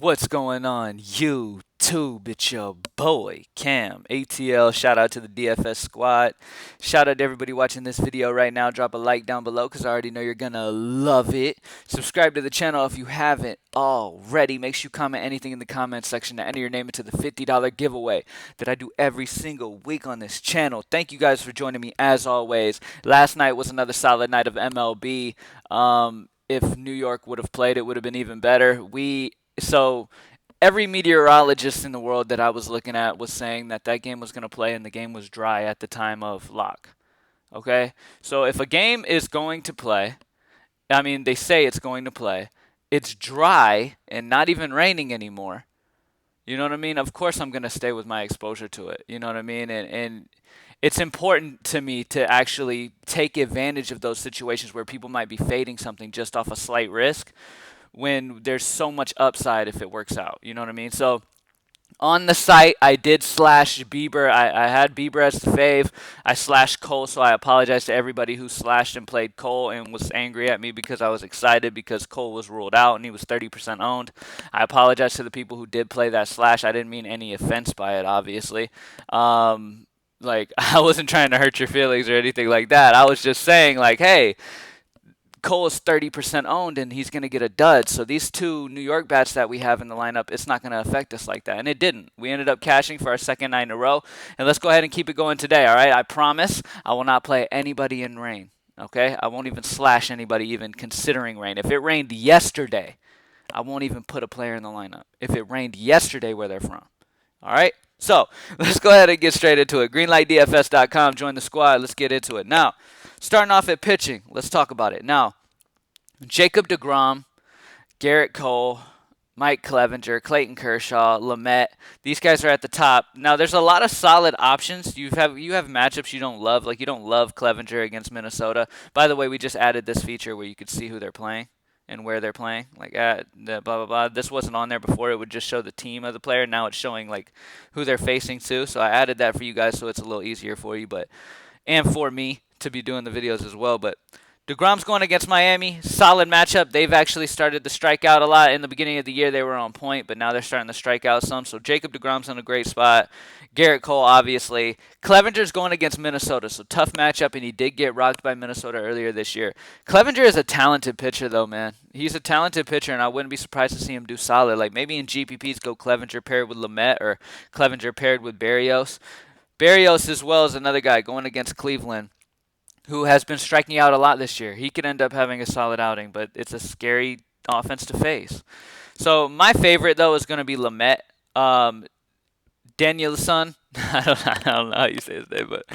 What's going on, YouTube? It's your boy, CamATL. Shout out to the DFS squad. Shout out to everybody watching this video right now. Drop a like down below because I already know you're going to love it. Subscribe to the channel if you haven't already. Make sure you comment anything in the comment section to enter your name into the $50 giveaway that I do every single week on this channel. Thank you guys for joining me as always. Last night was another solid night of MLB. If New York would have played, it would have been even better. So every meteorologist in the world that I was looking at was saying that that game was going to play and the game was dry at the time of lock. Okay? So if a game is going to play, I mean, they say it's going to play, it's dry and not even raining anymore. You know what I mean? Of course, I'm going to stay with my exposure to it. You know what I mean? And it's important to me to actually take advantage of those situations where people might be fading something just off a slight risk when there's so much upside if it works out. You know what I mean? So on the site, I did slash Bieber. I had Bieber as the fave. I slashed Cole, so I apologize to everybody who slashed and played Cole and was angry at me because I was excited because Cole was ruled out and he was 30% owned. I apologize to the people who did play that slash. I didn't mean any offense by it, obviously. Like, I wasn't trying to hurt your feelings or anything like that. I was just saying, like, hey, Cole is 30% owned and he's going to get a dud. So these two New York bats that we have in the lineup, it's not going to affect us like that. And it didn't. We ended up cashing for our second night in a row. And let's go ahead and keep it going today, all right? I promise I will not play anybody in rain, okay? I won't even slash anybody even considering rain. If it rained yesterday, I won't even put a player in the lineup. If it rained yesterday where they're from, all right? So let's go ahead and get straight into it. Greenlightdfs.com, join the squad. Let's get into it. Now, starting off at pitching, let's talk about it. Now, Jacob Degrom, Garrett Cole, Mike Clevenger, Clayton Kershaw, Lamet. These guys are at the top. Now there's a lot of solid options. You have matchups you don't love, like you don't love Clevenger against Minnesota. By the way, we just added this feature where you could see who they're playing and where they're playing. Like at the blah blah blah. This wasn't on there before. It would just show the team of the player. Now it's showing like who they're facing to. So I added that for you guys so it's a little easier for you, but and for me to be doing the videos as well. But DeGrom's going against Miami. Solid matchup. They've actually started to strike out a lot. In the beginning of the year, they were on point, but now they're starting to strike out some. So Jacob DeGrom's in a great spot. Garrett Cole, obviously. Clevenger's going against Minnesota, so tough matchup, and he did get rocked by Minnesota earlier this year. Clevenger is a talented pitcher, though, man. He's a talented pitcher, and I wouldn't be surprised to see him do solid. Like maybe in GPPs, go Clevenger paired with Lamet or Clevenger paired with Barrios. Barrios, as well as another guy going against Cleveland, who has been striking out a lot this year. He could end up having a solid outing, but it's a scary offense to face. So my favorite though is going to be Lamet. Danielson. I don't know how you say his name, but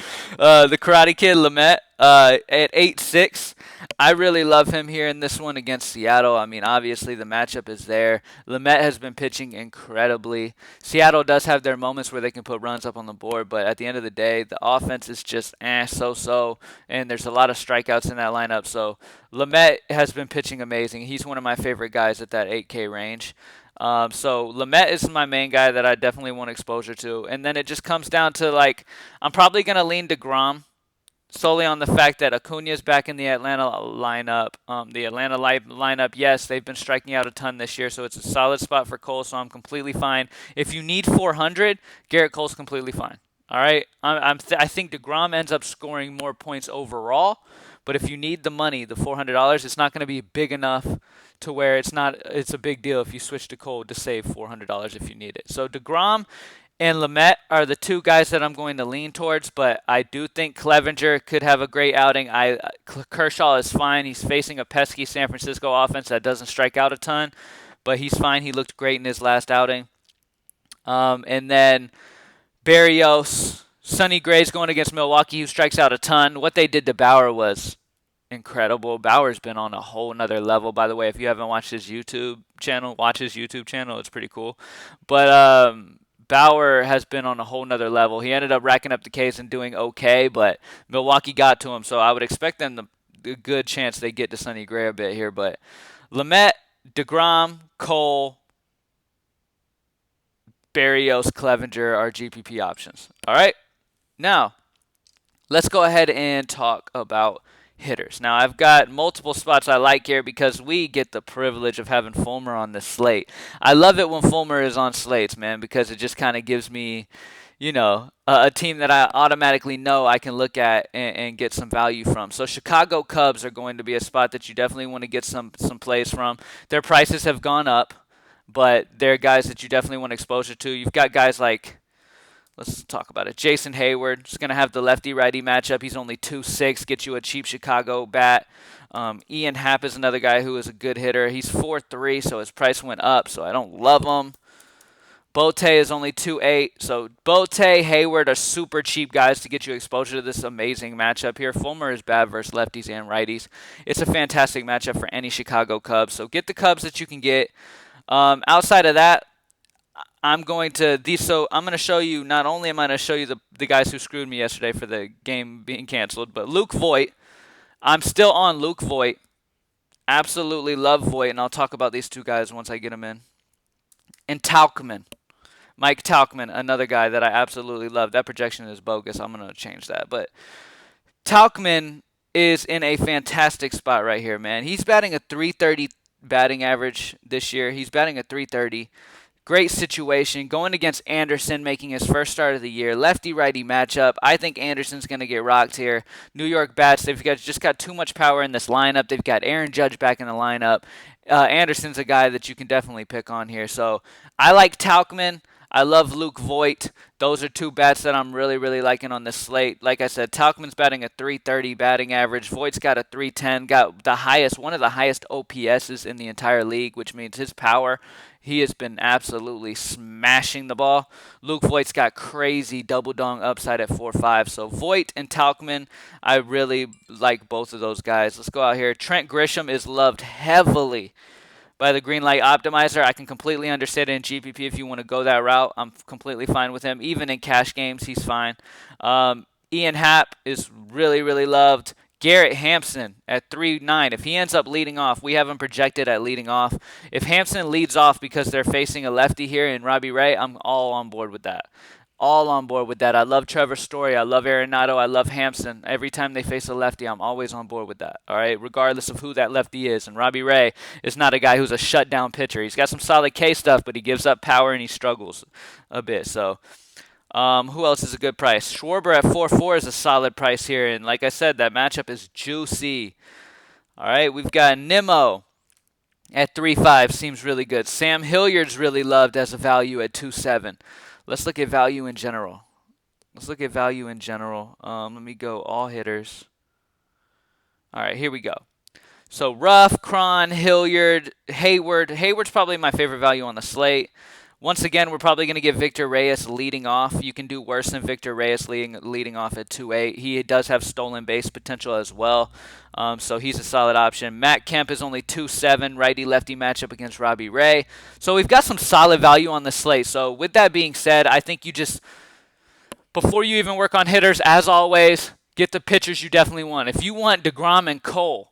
the Karate Kid Lamet at 8-6. I really love him here in this one against Seattle. I mean, obviously the matchup is there. Lamet has been pitching incredibly. Seattle does have their moments where they can put runs up on the board, but at the end of the day, the offense is just so-so, and there's a lot of strikeouts in that lineup. So Lamet has been pitching amazing. He's one of my favorite guys at that 8K range. So Lamet is my main guy that I definitely want exposure to. And then it just comes down to, like, I'm probably going to lean DeGrom solely on the fact that Acuna's back in the Atlanta lineup. The Atlanta lineup, yes, they've been striking out a ton this year, so it's a solid spot for Cole, so I'm completely fine. If you need 400, Garrett Cole's completely fine. All right? I think DeGrom ends up scoring more points overall, but if you need the money, the $400, it's not going to be big enough to where it's a big deal if you switch to Cole to save $400 if you need it. So DeGrom and Lamet are the two guys that I'm going to lean towards, but I do think Clevenger could have a great outing. Kershaw is fine. He's facing a pesky San Francisco offense that doesn't strike out a ton, but he's fine. He looked great in his last outing. And then Barrios, Sonny Gray's going against Milwaukee, who strikes out a ton. What they did to Bauer was incredible. Bauer's been on a whole nother level, by the way. If you haven't watched his YouTube channel, watch his YouTube channel. It's pretty cool. But Bauer has been on a whole nother level. He ended up racking up the Ks and doing okay, but Milwaukee got to him. So I would expect them a good chance they get to Sonny Gray a bit here. But Lamet, DeGrom, Cole, Barrios, Clevenger are GPP options. All right? Now, let's go ahead and talk about hitters. Now, I've got multiple spots I like here because we get the privilege of having Fulmer on the slate. I love it when Fulmer is on slates, man, because it just kind of gives me, a team that I automatically know I can look at and get some value from. So Chicago Cubs are going to be a spot that you definitely want to get some plays from. Their prices have gone up, but they're guys that you definitely want exposure to. You've got guys like, let's talk about it. Jason Hayward is going to have the lefty-righty matchup. He's only 2.6, get you a cheap Chicago bat. Ian Happ is another guy who is a good hitter. He's 4.3, so his price went up, so I don't love him. Bote is only 2.8, so Bote, Hayward are super cheap guys to get you exposure to this amazing matchup here. Fulmer is bad versus lefties and righties. It's a fantastic matchup for any Chicago Cubs, so get the Cubs that you can get. Outside of that, I'm going to show you, not only am I going to show you the guys who screwed me yesterday for the game being canceled, but Luke Voit. I'm still on Luke Voit. Absolutely love Voit, and I'll talk about these two guys once I get them in. And Talkman. Mike Talkman, another guy that I absolutely love. That projection is bogus. I'm going to change that. But Talkman is in a fantastic spot right here, man. He's batting a .330 batting average this year. He's batting a .330. Great situation. Going against Anderson, making his first start of the year. Lefty-righty matchup. I think Anderson's going to get rocked here. New York bats, they've just got too much power in this lineup. They've got Aaron Judge back in the lineup. Anderson's a guy that you can definitely pick on here. So I like Talkman. I love Luke Voit. Those are two bats that I'm really, really liking on this slate. Like I said, Talkman's batting a .330 batting average. Voigt's got a .310, got one of the highest OPSs in the entire league, which means his power, he has been absolutely smashing the ball. Luke Voigt's got crazy double dong upside at 4.5. So Voit and Talkman, I really like both of those guys. Let's go out here. Trent Grisham is loved heavily by the Green Light Optimizer. I can completely understand it in GPP if you want to go that route. I'm completely fine with him. Even in cash games, he's fine. Ian Happ is really, really loved. Garrett Hampson at 3.9. If he ends up leading off, we have him projected at leading off. If Hampson leads off because they're facing a lefty here in Robbie Ray, I'm all on board with that. All on board with that. I love Trevor Story. I love Arenado. I love Hampson. Every time they face a lefty, I'm always on board with that. All right, regardless of who that lefty is. And Robbie Ray is not a guy who's a shutdown pitcher. He's got some solid K stuff, but he gives up power and he struggles a bit. So who else is a good price? Schwarber at 4.4 is a solid price here. And like I said, that matchup is juicy. All right, we've got Nimmo at 3.5. Seems really good. Sam Hilliard's really loved as a value at 2.7. Let's look at value in general. Let me go all hitters. All right, here we go. So Ruff, Cron, Hilliard, Hayward. Hayward's probably my favorite value on the slate. Once again, we're probably going to get Victor Reyes leading off. You can do worse than Victor Reyes leading off at 2.8. He does have stolen base potential as well, so he's a solid option. Matt Kemp is only 2.7, righty-lefty matchup against Robbie Ray. So we've got some solid value on the slate. So with that being said, I think you just, before you even work on hitters, as always, get the pitchers you definitely want. If you want Degrom and Cole,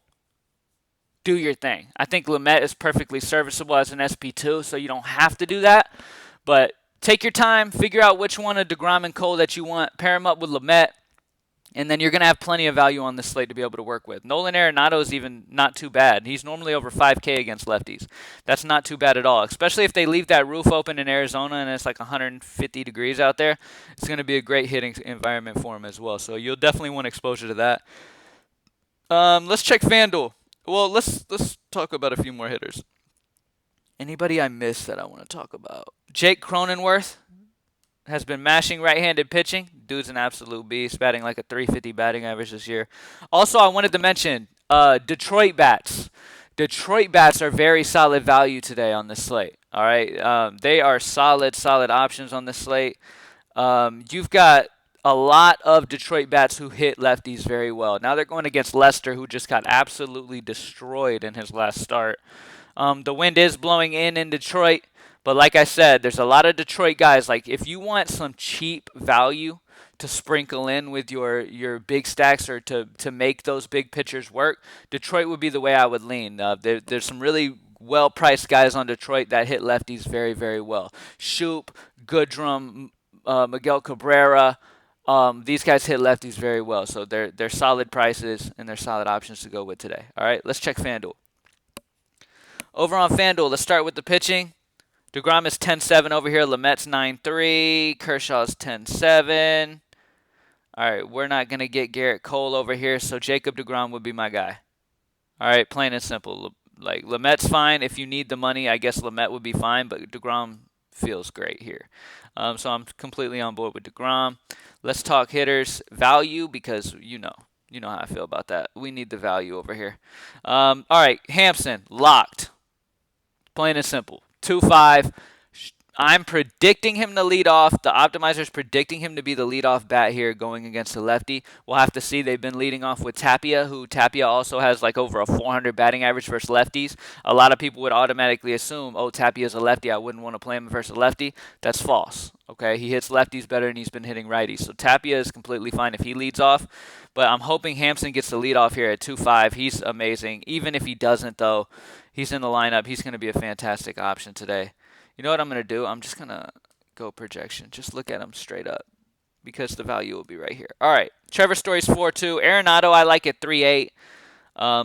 do your thing. I think Lamet is perfectly serviceable as an SP2, so you don't have to do that. But take your time, figure out which one of Degrom and Cole that you want, pair them up with Lamet, and then you're going to have plenty of value on this slate to be able to work with. Nolan Arenado is even not too bad. He's normally over 5K against lefties. That's not too bad at all, especially if they leave that roof open in Arizona and it's like 150 degrees out there. It's going to be a great hitting environment for him as well, so you'll definitely want exposure to that. Let's check Fanduel. Well, let's talk about a few more hitters. Anybody I missed that I want to talk about? Jake Cronenworth has been mashing right-handed pitching. Dude's an absolute beast, batting like a .350 batting average this year. Also, I wanted to mention Detroit bats. Detroit bats are very solid value today on this slate. All right, they are solid options on this slate. You've got a lot of Detroit bats who hit lefties very well. Now they're going against Lester, who just got absolutely destroyed in his last start. The wind is blowing in Detroit, but like I said, there's a lot of Detroit guys. Like, if you want some cheap value to sprinkle in with your big stacks or to make those big pitchers work, Detroit would be the way I would lean. There's some really well-priced guys on Detroit that hit lefties very, very well. Shoop, Goodrum, Miguel Cabrera, These guys hit lefties very well, so they're solid prices and they're solid options to go with today. All right, let's check FanDuel. Over on FanDuel, let's start with the pitching. Degrom is 10-7 over here. Lamet's 9-3. Kershaw's 10-7. All right, we're not going to get Garrett Cole over here, so Jacob Degrom would be my guy. All right, plain and simple. Like, Lamet's fine. If you need the money, I guess Lamet would be fine, but Degrom feels great here. So I'm completely on board with Degrom. Let's talk hitters. Value, because you know how I feel about that. We need the value over here. All right, Hampson, locked. Plain and simple. 2-5. I'm predicting him to lead off. The optimizer's predicting him to be the leadoff bat here going against the lefty. We'll have to see. They've been leading off with Tapia, who Tapia also has like over a 400 batting average versus lefties. A lot of people would automatically assume, oh, Tapia's a lefty, I wouldn't want to play him versus a lefty. That's false. Okay, he hits lefties better and he's been hitting righties. So Tapia is completely fine if he leads off. But I'm hoping Hampson gets the lead off here at 2-5. He's amazing. Even if he doesn't, though, he's in the lineup. He's going to be a fantastic option today. You know what I'm going to do? I'm just going to go projection. Just look at him straight up because the value will be right here. All right. Trevor Story's 4-2. Arenado, I like at 3-8.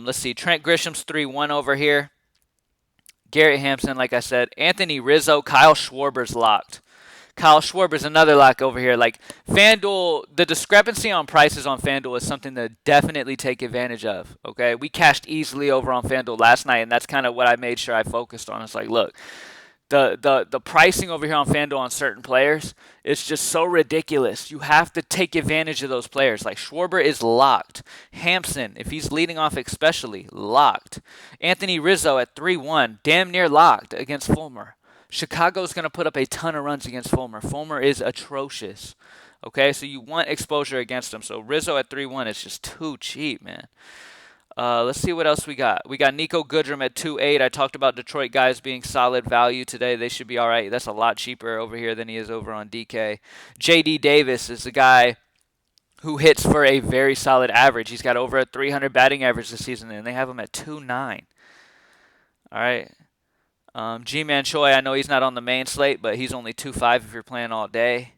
Let's see. Trent Grisham's 3-1 over here. Garrett Hampson, like I said. Anthony Rizzo. Kyle Schwarber's locked. Kyle Schwarber's another lock over here. Like, FanDuel, the discrepancy on prices on FanDuel is something to definitely take advantage of, okay? We cashed easily over on FanDuel last night, and that's kind of what I made sure I focused on. It's like, look, the pricing over here on FanDuel on certain players is just so ridiculous. You have to take advantage of those players. Like Schwarber is locked. Hampson, if he's leading off especially, locked. Anthony Rizzo at 3-1, damn near locked against Fulmer. Chicago's going to put up a ton of runs against Fulmer. Fulmer is atrocious. Okay, so you want exposure against him. So Rizzo at 3-1 is just too cheap, man. Let's see what else we got. We got Nico Goodrum at 2-8. I talked about Detroit guys being solid value today. They should be all right. That's a lot cheaper over here than he is over on DK. J.D. Davis is the guy who hits for a very solid average. He's got over a 300 batting average this season, and they have him at 2-9. All right. G-Man Choi, I know he's not on the main slate, but he's only 2-5 if you're playing all day.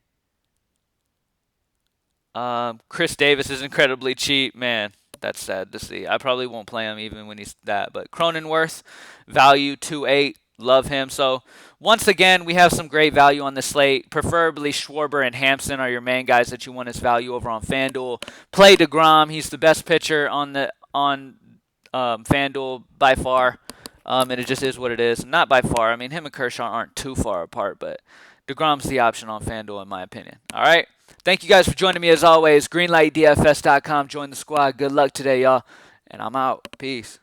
Chris Davis is incredibly cheap, man. That's sad to see. I probably won't play him even when he's that. But Cronenworth, value 2-8. Love him. So, once again, we have some great value on the slate. Preferably Schwarber and Hampson are your main guys that you want as value over on FanDuel. Play Degrom. He's the best pitcher on FanDuel by far. And it just is what it is. Not by far. I mean, him and Kershaw aren't too far apart, but DeGrom's the option on FanDuel in my opinion. All right? Thank you guys for joining me as always. GreenlightDFS.com. Join the squad. Good luck today, y'all. And I'm out. Peace.